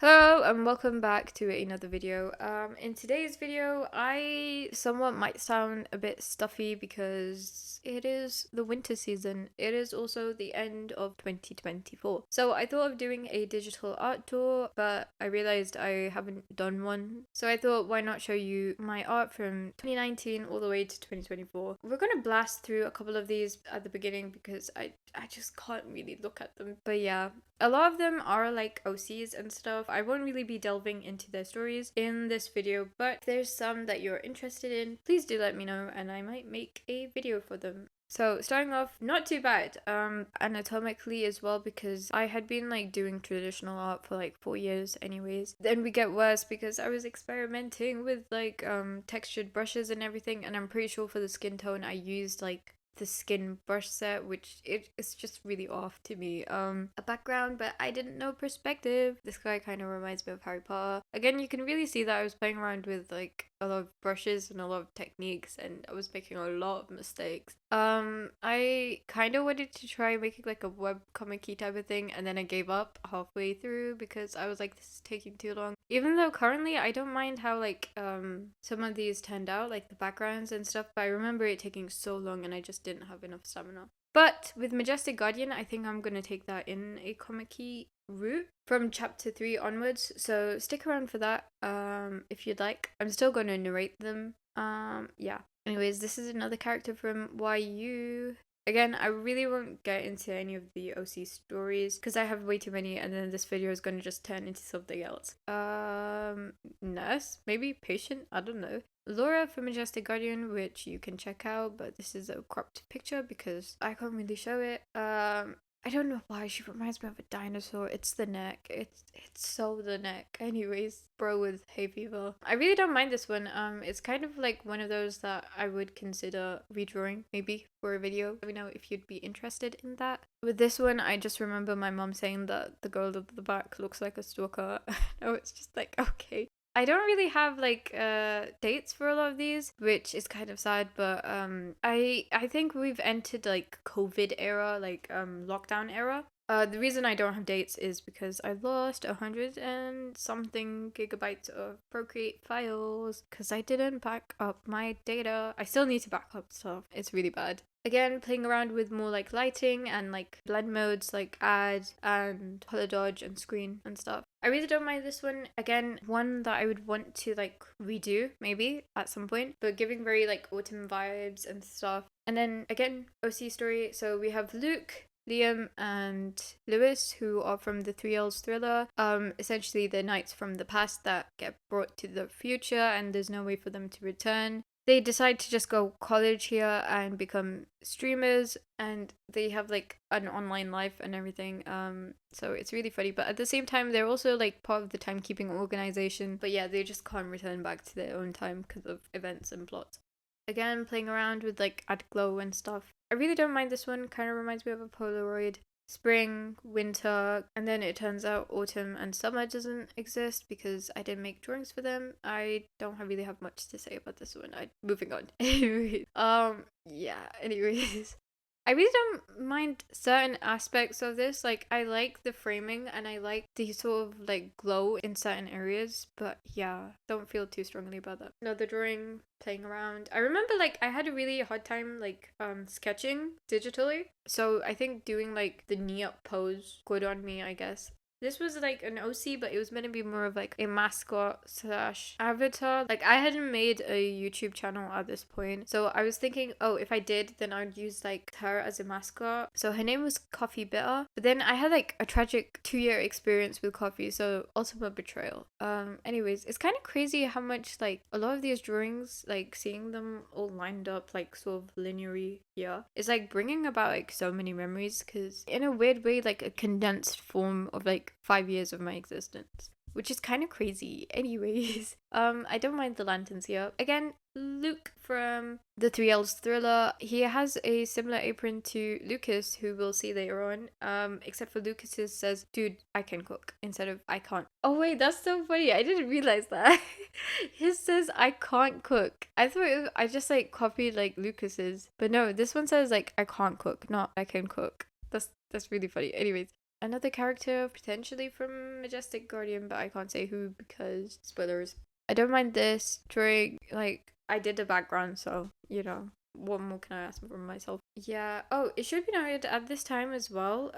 Hello and welcome back to another video. In today's video, I somewhat might sound a bit stuffy because it is the winter season. It is also the end of 2024. So I thought of doing a digital art tour, but I realized I haven't done one. So I thought, why not show you my art from 2019 all the way to 2024. We're gonna blast through a couple of these at the beginning because I just can't really look at them. But yeah, a lot of them are like OCs and stuff. I won't really be delving into their stories in this video, but if there's some that you're interested in, please do let me know and I might make a video for them. So starting off, not too bad anatomically as well, because I had been like doing traditional art for like 4 years anyways. Then we get worse because I was experimenting with like textured brushes and everything, and I'm pretty sure for the skin tone I used like the skin brush set, which it's just really off to me. A background, but I didn't know perspective. This guy kind of reminds me of Harry Potter. Again, you can really see that I was playing around with like a lot of brushes and a lot of techniques, and I was making a lot of mistakes. I kind of wanted to try making like a web comic-y type of thing, and then I gave up halfway through because I was like, this is taking too long. Even though currently I don't mind how like some of these turned out, like the backgrounds and stuff, but I remember it taking so long and I just didn't have enough stamina. But with Majestic Guardian, I think I'm gonna take that in a comic-y route from chapter 3 onwards, so stick around for that if you'd like. I'm still gonna narrate them. Yeah. Anyways, this is another character from Byeee. Again, I really won't get into any of the OC stories because I have way too many, and then this video is going to just turn into something else. Nurse? Maybe? Patient? I don't know. Laura from Majestic Guardian, which you can check out, but this is a cropped picture because I can't really show it. I don't know why she reminds me of a dinosaur. It's the neck. It's so the neck. Anyways, bro with hay fever. I really don't mind this one. It's kind of like one of those that I would consider redrawing maybe for a video. Let me know if you'd be interested in that. With this one, I just remember my mom saying that the girl at the back looks like a stalker. No, it's just like, okay. I don't really have like dates for a lot of these, which is kind of sad, but I think we've entered like COVID era, like lockdown era. The reason I don't have dates is because I lost 100 and something gigabytes of Procreate files because I didn't back up my data. I still need to back up stuff. It's really bad. Again, playing around with more like lighting and like blend modes like add and color dodge and screen and stuff. I really don't mind this one. Again, one that I would want to like redo maybe at some point, but giving very like autumn vibes and stuff. And then again, OC story. So we have Luke, Liam and Lewis, who are from the 3Ls thriller. Essentially the knights from the past that get brought to the future and there's no way for them to return. They decide to just go college here and become streamers, and they have like an online life and everything. So it's really funny, but at the same time they're also like part of the timekeeping organization, but yeah, they just can't return back to their own time because of events and plots. Again, playing around with like add glow and stuff. I really don't mind this one. Kind of reminds me of a Polaroid. Spring, winter, and then it turns out autumn and summer doesn't exist because I didn't make drawings for them. I don't really have much to say about this one. Moving on. Anyways, yeah. Anyways, I really don't mind certain aspects of this. Like, I like the framing and I like the sort of like glow in certain areas, but yeah, don't feel too strongly about that. Another drawing, playing around. I remember like I had a really hard time like sketching digitally. So I think doing like the knee up pose good on me, I guess. This was like an OC, but it was meant to be more of like a mascot slash avatar. Like I hadn't made a YouTube channel at this point. So I was thinking, oh, if I did, then I'd use like her as a mascot. So her name was Coffee Bitter. But then I had like a tragic 2-year experience with coffee. So ultimate betrayal. Anyways, it's kind of crazy how much like a lot of these drawings, like seeing them all lined up like sort of linearly here, is like bringing about like so many memories because in a weird way, like a condensed form of like 5 years of my existence, which is kind of crazy. Anyways, I don't mind the lanterns here. Again, Luke from the 3Ls thriller, he has a similar apron to Lucas, who we'll see later on, except for Lucas's says, dude, I can cook, instead of I can't. Oh wait, that's so funny, I didn't realize that. His says I can't cook. I thought I just like copied like Lucas's, but no, this one says like I can't cook, not I can cook. That's really funny. Anyways, another character potentially from Majestic Guardian, but I can't say who because spoilers. I don't mind this drawing, like, I did the background, so, you know, what more can I ask from myself? Yeah. Oh, it should be noted at this time as well.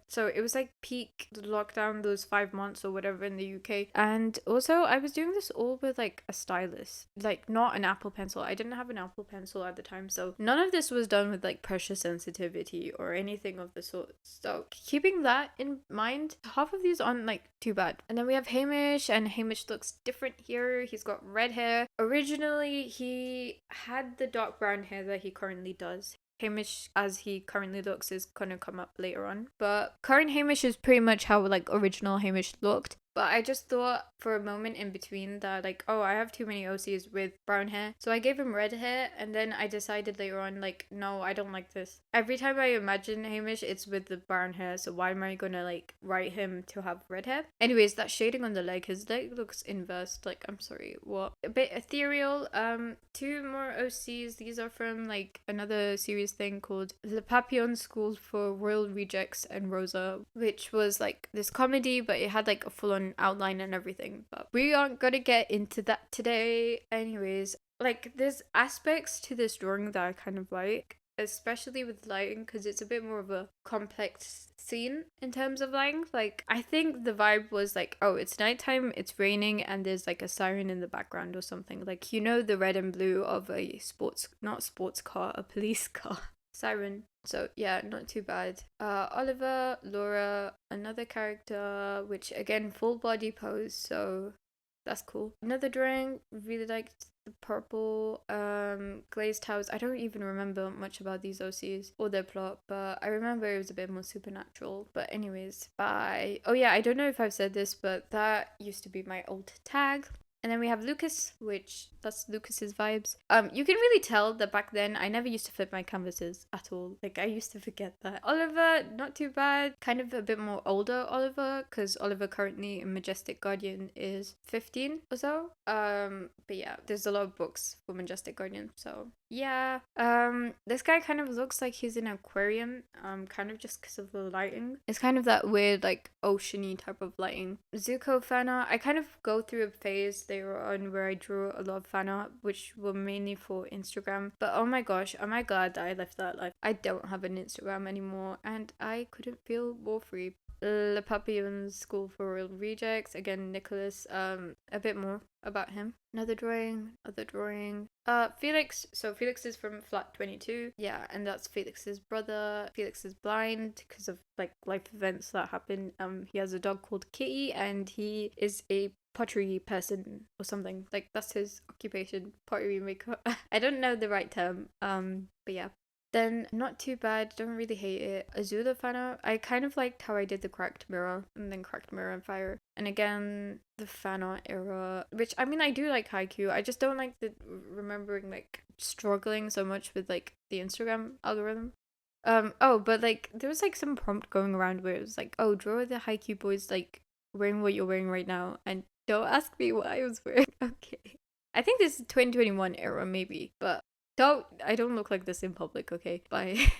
So it was like peak lockdown, those 5 months or whatever in the UK. And also I was doing this all with like a stylus, like not an Apple Pencil. I didn't have an Apple Pencil at the time, so none of this was done with like pressure sensitivity or anything of the sort. So keeping that in mind, half of these aren't like too bad. And then we have Hamish, and Hamish looks different here. He's got red hair. Originally, he had the dark brown hair that he currently does. Hamish, as he currently looks, is gonna come up later on. But current Hamish is pretty much how like original Hamish looked. But I just thought for a moment in between that, like, oh, I have too many OCs with brown hair. So I gave him red hair, and then I decided later on, like, no, I don't like this. Every time I imagine Hamish, it's with the brown hair. So why am I gonna, like, write him to have red hair? Anyways, that shading on the leg, his leg looks inversed. Like, I'm sorry, what? A bit ethereal. Two more OCs. These are from, like, another series thing called Le Papillon School for Royal Rejects and Rosa, which was, like, this comedy, but it had, like, a full-on outline and everything, but we aren't gonna get into that today. Anyways, like, there's aspects to this drawing that I kind of like, especially with lighting, because it's a bit more of a complex scene in terms of lighting. Like, I think the vibe was like, oh, it's nighttime, it's raining, and there's like a siren in the background or something, like, you know, the red and blue of a not sports car, a police car siren. So yeah, not too bad. Oliver, Laura, another character, which again, full body pose, so that's cool. Another drawing, really liked the purple glazed house. I don't even remember much about these OCs or their plot, but I remember it was a bit more supernatural. But anyways, bye. Oh yeah, I don't know if I've said this, but that used to be my old tag. And then we have Lucas, which that's Lucas's vibes. You can really tell that back then I never used to flip my canvases at all. Like, I used to forget that. Oliver, not too bad. Kind of a bit more older Oliver, because Oliver currently in Majestic Guardian is 15 or so. But yeah, there's a lot of books for Majestic Guardian, so yeah. This guy kind of looks like he's in an aquarium, kind of just because of the lighting. It's kind of that weird, like, oceany type of lighting. Zuko fan art, I kind of go through a phase later on where I drew a lot of fan art, which were mainly for Instagram. But oh my gosh, am I glad that I left that life. I don't have an Instagram anymore, and I couldn't feel more free. Le Papillon's School for Royal Rejects. Again, Nicholas, a bit more about him. Another drawing. Felix. So Felix is from Flat 22. Yeah, and that's Felix's brother. Felix is blind because of, like, life events that happen. He has a dog called Kitty, and he is a pottery person or something. Like, that's his occupation, pottery maker. I don't know the right term. But yeah. Then, not too bad, don't really hate it. Azula fan art, I kind of liked how I did the cracked mirror and then cracked mirror and fire. And again, the fan art era, which, I mean, I do like Haikyuu. I just don't like the remembering, like, struggling so much with, like, the Instagram algorithm. But, like, there was, like, some prompt going around where it was like, oh, draw the Haikyuu boys, like, wearing what you're wearing right now, and don't ask me what I was wearing. Okay. I think this is 2021 era, maybe, but I don't look like this in public, okay? Bye.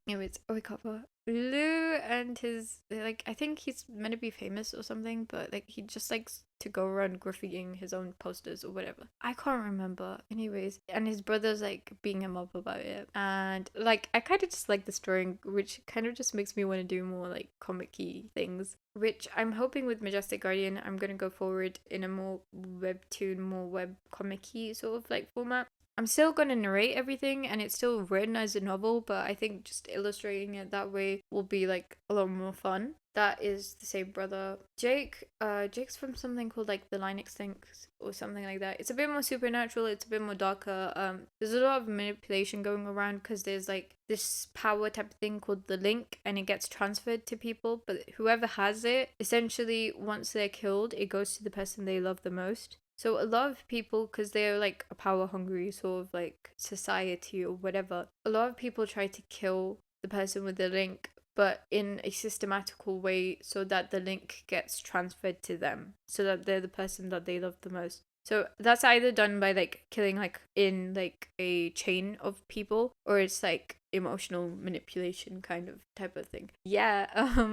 Anyways, Oikawa. Lou and his, like, I think he's meant to be famous or something, but, like, he just likes to go around graffitiing his own posters or whatever. I can't remember. Anyways, and his brother's, like, beating him up about it. And, like, I kind of just like this drawing, which kind of just makes me want to do more, like, comic-y things. Which I'm hoping with Majestic Guardian, I'm going to go forward in a more webtoon, more web comic-y sort of, like, format. I'm still going to narrate everything, and it's still written as a novel, but I think just illustrating it that way will be, like, a lot more fun. That is the same brother. Jake's from something called, like, The Line Extinct or something like that. It's a bit more supernatural, it's a bit more darker. There's a lot of manipulation going around because there's, like, this power type of thing called the link, and it gets transferred to people, but whoever has it, essentially, once they're killed, it goes to the person they love the most. So a lot of people, because they're, like, a power-hungry sort of, like, society or whatever, a lot of people try to kill the person with the link, but in a systematical way so that the link gets transferred to them, so that they're the person that they love the most. So that's either done by, like, killing, like, in, like, a chain of people, or it's, like, emotional manipulation kind of type of thing. Yeah,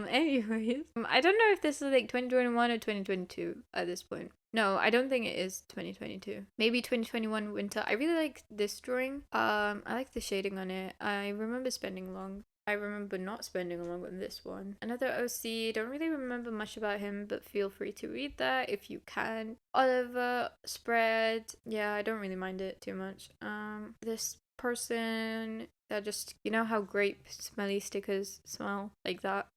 anyways. I don't know if this is like 2021 or 2022 at this point. No, I don't think it is 2022. Maybe 2021 winter. I really like this drawing. I like the shading on it. I remember spending long. I remember not spending long on this one. Another OC, don't really remember much about him, but feel free to read that if you can. Oliver spread. Yeah, I don't really mind it too much. This person that just, you know how grape smelly stickers smell like that?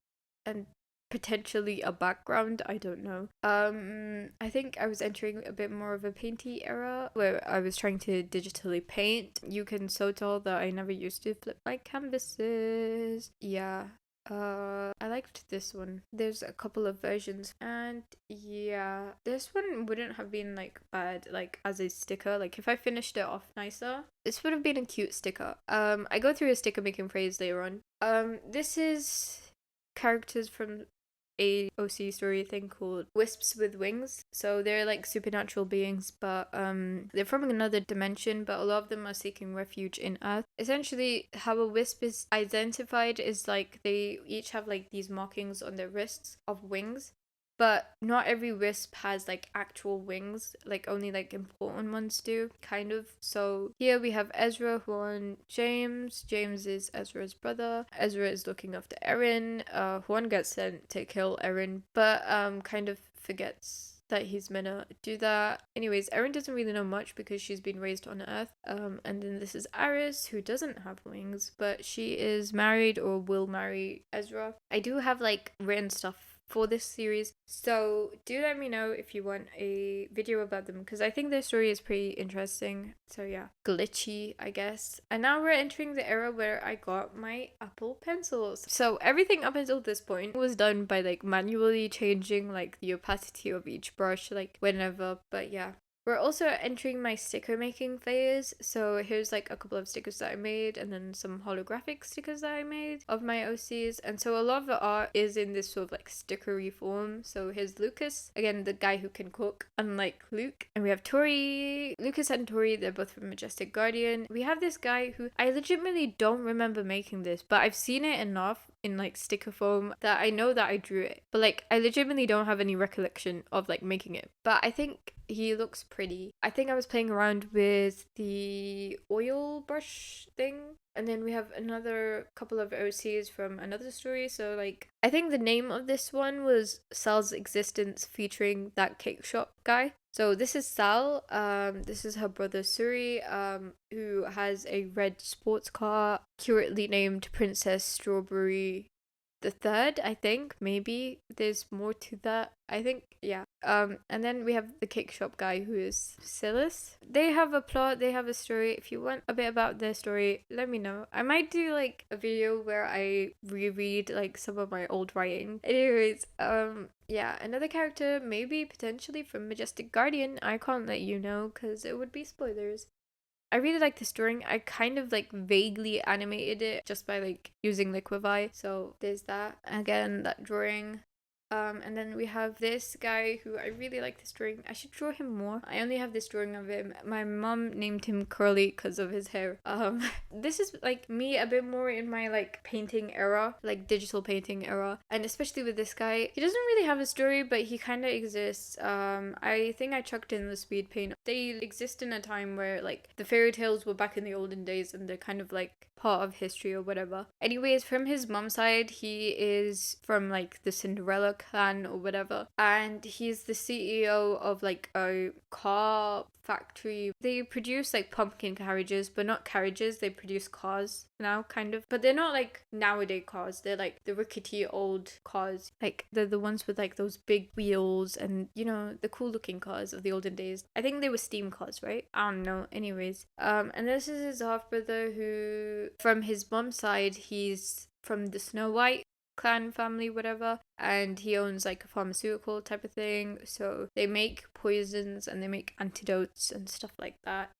And potentially a background, I don't know. I think I was entering a bit more of a painty era where I was trying to digitally paint. You can so tell that I never used to flip my canvases. Yeah. I liked this one. There's a couple of versions, and yeah, this one wouldn't have been like bad, like as a sticker. Like if I finished it off nicer, this would have been a cute sticker. I go through a sticker making phase later on. This is characters from a OC story thing called Wisps with Wings. So they're like supernatural beings, but they're from another dimension, but a lot of them are seeking refuge in Earth. Essentially, how a wisp is identified is like they each have like these markings on their wrists of wings. But not every wisp has like actual wings, like only like important ones do, kind of. So here we have Ezra, Juan, James. James is Ezra's brother. Ezra is looking after Erin. Juan gets sent to kill Erin, but kind of forgets that he's meant to do that. Anyways, Erin doesn't really know much because she's been raised on Earth. And then this is Aris, who doesn't have wings, but she is married or will marry Ezra. I do have like written stuff for this series, so do let me know if you want a video about them, because I think their story is pretty interesting. So yeah, glitchy, I guess. And now we're entering the era where I got my Apple pencils. So everything up until this point was done by like manually changing like the opacity of each brush like whenever, but yeah. We're also entering my sticker making phase, so here's like a couple of stickers that I made and then some holographic stickers that I made of my OCs, and so a lot of the art is in this sort of like stickery form. So here's Lucas, again the guy who can cook, unlike Luke, and we have Tori. Lucas and Tori, they're both from Majestic Guardian. We have this guy who I legitimately don't remember making this, but I've seen it enough in like sticker form that I know that I drew it, but like I legitimately don't have any recollection of like making it, but I think he looks pretty. I think I was playing around with the oil brush thing. And then we have another couple of OCs from another story. So like I think the name of this one was Sal's Existence, featuring that cake shop guy. So this is Sal. This is her brother Suri, who has a red sports car accurately named Princess Strawberry the third, I think. Maybe there's more to that, I think. Yeah. And then we have the cake shop guy, who is Silas. They have a plot, they have a story. If you want a bit about their story, let me know. I might do like a video where I reread like some of my old writing. Anyways, yeah, another character, maybe potentially from Majestic Guardian. I can't let you know because it would be spoilers. I really like this drawing. I kind of like vaguely animated it just by like using Liquify. So there's that. Again, that drawing. And then we have this guy who I really like this drawing. I should draw him more. I only have this drawing of him. My mom named him Curly because of his hair. This is like me a bit more in my like painting era, like digital painting era. And especially with this guy, he doesn't really have a story, but he kind of exists. I think I chucked in the speed paint. They exist in a time where like the fairy tales were back in the olden days and they're kind of like part of history or whatever. Anyways, from his mom's side, he is from like the Cinderella clan or whatever, and he's the CEO of like a car factory. They produce like pumpkin carriages, but not carriages. They produce cars now, kind of, but they're not like nowadays cars. They're like the rickety old cars, like they're the ones with like those big wheels and, you know, the cool looking cars of the olden days. I think they were steam cars, right? I don't know. Anyways, and this is his half brother, who from his mom's side, he's from the Snow White clan family, whatever, and he owns like a pharmaceutical type of thing. So they make poisons and they make antidotes and stuff like that.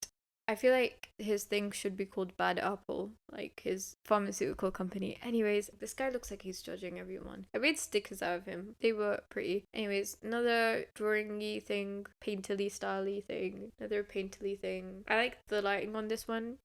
I feel like his thing should be called Bad Apple, like his pharmaceutical company. Anyways, this guy looks like he's judging everyone. I made stickers out of him. They were pretty. Anyways, another drawing-y thing, painterly style-y thing, another painterly thing. I like the lighting on this one.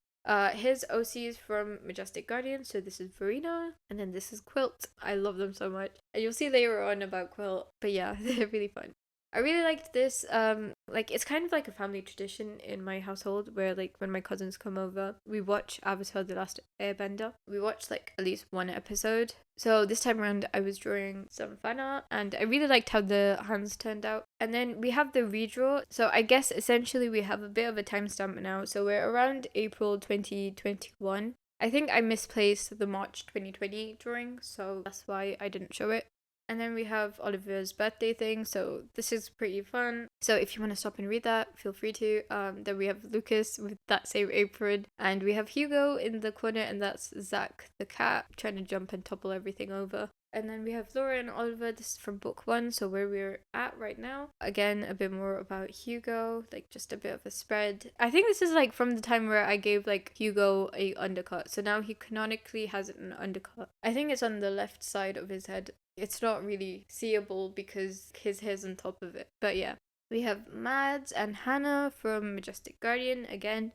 His OC is from Majestic Guardian, so this is Verena, and then this is Quilt. I love them so much. And you'll see later on about Quilt, but yeah, they're really fun. I really liked this. Like it's kind of like a family tradition in my household where like when my cousins come over, we watch Avatar: The Last Airbender. We watch like at least one episode. So this time around, I was drawing some fan art, and I really liked how the hands turned out. And then we have the redraw. So I guess essentially we have a bit of a timestamp now. So we're around April 2021. I think I misplaced the March 2020 drawing, so that's why I didn't show it. And then we have Oliver's birthday thing, so this is pretty fun. So if you want to stop and read that, feel free to. Then we have Lucas with that same apron, and we have Hugo in the corner, and that's Zach the cat trying to jump and topple everything over. And then we have Laura and Oliver. This is from book 1, so where we're at right now. Again, a bit more about Hugo, like just a bit of a spread. I think this is like from the time where I gave like Hugo a undercut. So now he canonically has an undercut. I think it's on the left side of his head. It's not really seeable because his hair's on top of it. But yeah. We have Mads and Hannah from Majestic Guardian again.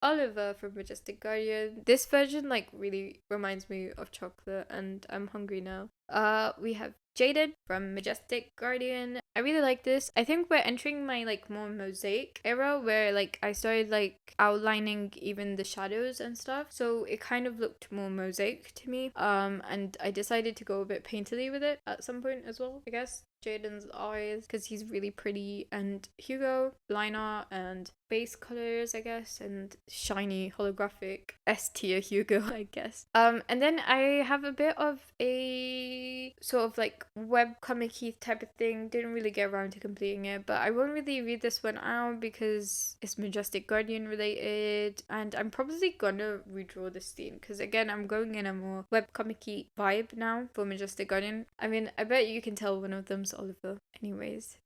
Oliver from Majestic Guardian. This version like really reminds me of chocolate and I'm hungry now. We have Jaden from Majestic Guardian. I really like this. I think we're entering my like more mosaic era where like I started like outlining even the shadows and stuff. So it kind of looked more mosaic to me. And I decided to go a bit painterly with it at some point as well, I guess. Jaden's eyes because he's really pretty, and Hugo line art and base colors, I guess, and shiny holographic S tier Hugo, I guess. And then I have a bit of a sort of like web comic-y type of thing. Didn't really get around to completing it, but I won't really read this one out because it's Majestic Guardian related, and I'm probably gonna redraw this scene because again I'm going in a more web comic-y vibe now for Majestic Guardian. I mean, I bet you can tell one of them's Oliver. Anyways,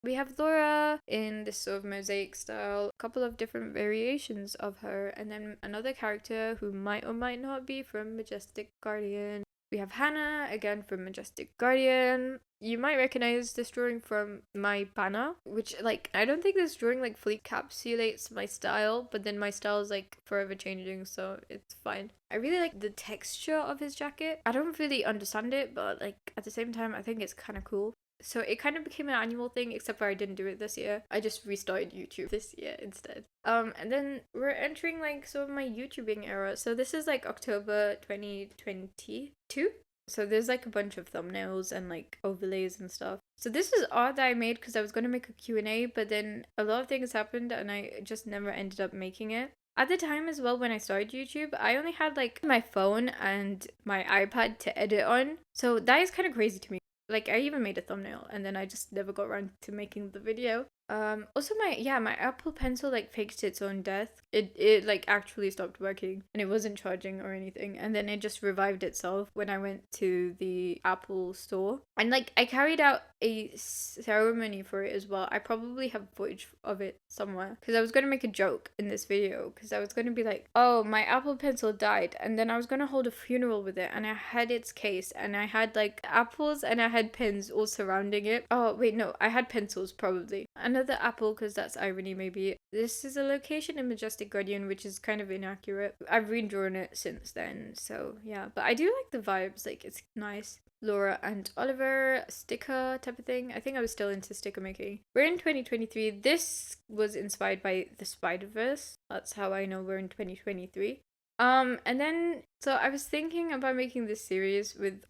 we have Laura in this sort of mosaic style, a couple of different variations of her, and then another character who might or might not be from Majestic Guardian. We have Hannah, again from Majestic Guardian. You might recognize this drawing from my banner, which, like, I don't think this drawing, like, fully encapsulates my style, but then my style is, like, forever changing, so it's fine. I really like the texture of his jacket. I don't really understand it, but, like, at the same time, I think it's kind of cool. So it kind of became an annual thing, except for I didn't do it this year. I just restarted YouTube this year instead. And then we're entering like sort of my YouTubing era. So this is like October 2022. So there's like a bunch of thumbnails and like overlays and stuff. So this is art that I made because I was going to make a Q&A, but then a lot of things happened and I just never ended up making it. At the time as well, when I started YouTube, I only had like my phone and my iPad to edit on. So that is kind of crazy to me. Like, I even made a thumbnail and then I just never got around to making the video. Also my Apple Pencil like faked its own death. It like actually stopped working and it wasn't charging or anything, and then it just revived itself when I went to the Apple store, and like I carried out a ceremony for it as well. I probably have footage of it somewhere because I was going to make a joke in this video because I was going to be like, oh, my Apple Pencil died, and then I was going to hold a funeral with it, and I had its case and I had like apples and I had pens all surrounding it. Oh wait, no, I had pencils probably. Another apple, because that's irony maybe. This is a location in Majestic Guardian, which is kind of inaccurate. I've redrawn it since then, so yeah. But I do like the vibes, like it's nice. Laura and Oliver, sticker type of thing. I think I was still into sticker making. We're in 2023. This was inspired by the Spider-Verse. That's how I know we're in 2023. And then, so I was thinking about making this series with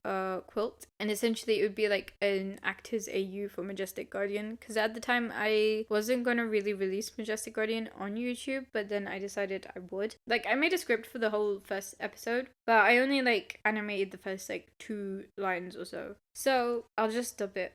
Quilt, and essentially it would be like an Actors AU for Majestic Guardian, because at the time I wasn't gonna really release Majestic Guardian on YouTube, but then I decided I would. Like, I made a script for the whole first episode, but I only like animated the first like 2 lines or so. So I'll just dub it.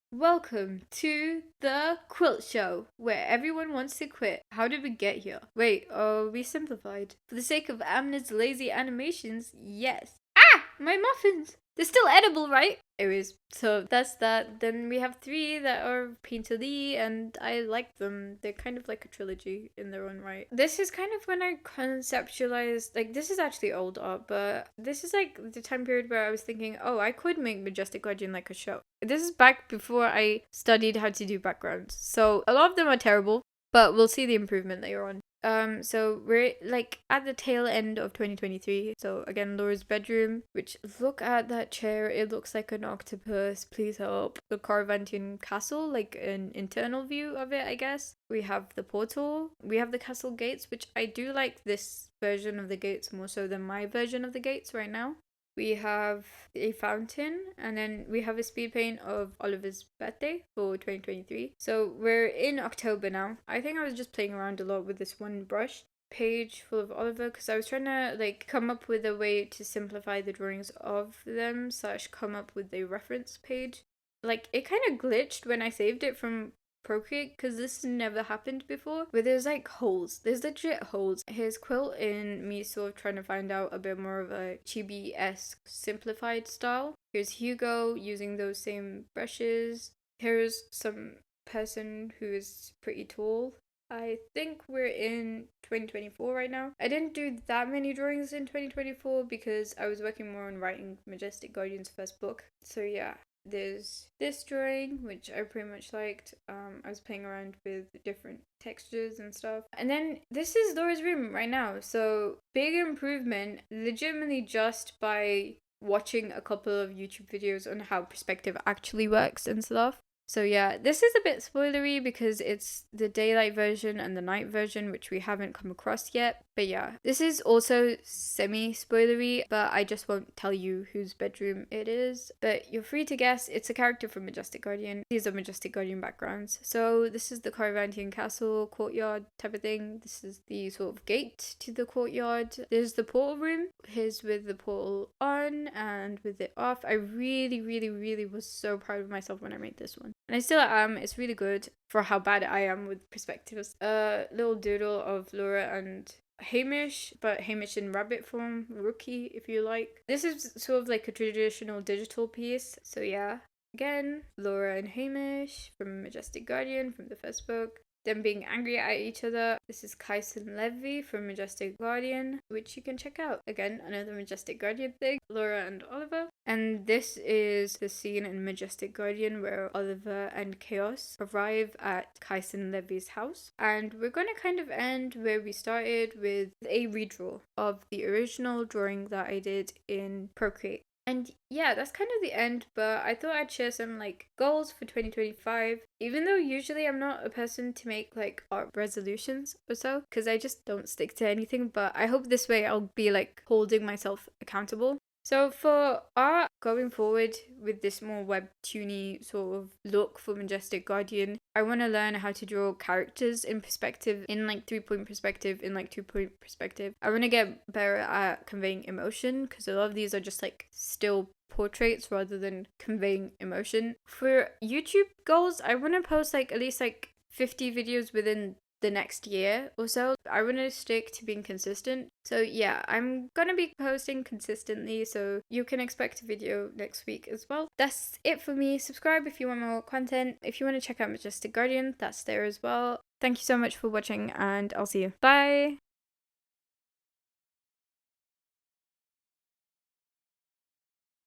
Welcome to the Quilt Show, where everyone wants to quit. How did we get here? Wait, we simplified. For the sake of Amna's lazy animations, yes. Ah! My muffins! They're still edible, right? Anyways, so that's that. Then we have 3 that are painterly, and I like them. They're kind of like a trilogy in their own right. This is kind of when I conceptualized, like, this is actually old art, but this is like the time period where I was thinking, oh, I could make Majestic Guardian like a show. This is back before I studied how to do backgrounds. So a lot of them are terrible, but we'll see the improvement later on. So we're like at the tail end of 2023. So again, Laura's bedroom, which look at that chair. It looks like an octopus. Please help. The Carvantian castle, like an internal view of it, I guess. We have the portal. We have the castle gates, which I do like this version of the gates more so than my version of the gates right now. We have a fountain, and then we have a speed paint of Oliver's birthday for 2023. So we're in October now. I think I was just playing around a lot with this one brush page full of Oliver because I was trying to like come up with a way to simplify the drawings of them / come up with a reference page. Like it kind of glitched when I saved it from Procreate because this never happened before, where there's like holes. There's legit holes. Here's quilt in me sort of trying to find out a bit more of a chibi-esque simplified style. Here's Hugo using those same brushes. Here's some person who is pretty tall. I think we're in 2024 right now. I didn't do that many drawings in 2024 because I was working more on writing Majestic Guardian's first book. So yeah, there's this drawing, which I pretty much liked. I was playing around with different textures and stuff. And then this is Laura's room right now. So big improvement, legitimately just by watching a couple of YouTube videos on how perspective actually works and stuff. So yeah, this is a bit spoilery because it's the daylight version and the night version, which we haven't come across yet. But yeah, this is also semi-spoilery, but I just won't tell you whose bedroom it is. But you're free to guess. It's a character from Majestic Guardian. These are Majestic Guardian backgrounds. So this is the Carvantian castle, courtyard type of thing. This is the sort of gate to the courtyard. There's the portal room. Here's with the portal on and with it off. I really, really, really was so proud of myself when I made this one. And I still am. It's really good for how bad I am with perspectives. Little doodle of Laura and Hamish, but Hamish in rabbit form, rookie if you like. This is sort of like a traditional digital piece. So yeah, again, Laura and Hamish from Majestic Guardian from the first book. Them being angry at each other. This is Kyson Levy from Majestic Guardian, which you can check out. Again, another Majestic Guardian thing. Laura and Oliver. And this is the scene in Majestic Guardian where Oliver and Chaos arrive at Kyson Levy's house. And we're going to kind of end where we started with a redraw of the original drawing that I did in Procreate. And yeah, that's kind of the end, but I thought I'd share some like goals for 2025. Even though usually I'm not a person to make like art resolutions or so, because I just don't stick to anything, but I hope this way I'll be like holding myself accountable. So for art going forward with this more webtoony sort of look for Majestic Guardian, I want to learn how to draw characters in perspective, in like 3-point perspective, in like 2-point perspective. I want to get better at conveying emotion because a lot of these are just like still portraits rather than conveying emotion. For YouTube goals, I want to post like at least like 50 videos within the next year or so. I want to stick to being consistent. So yeah, I'm gonna be posting consistently, so you can expect a video next week as well. That's it for me. Subscribe if you want more content. If you want to check out Majestic Guardian, that's there as well. Thank you so much for watching, and I'll see you. Bye!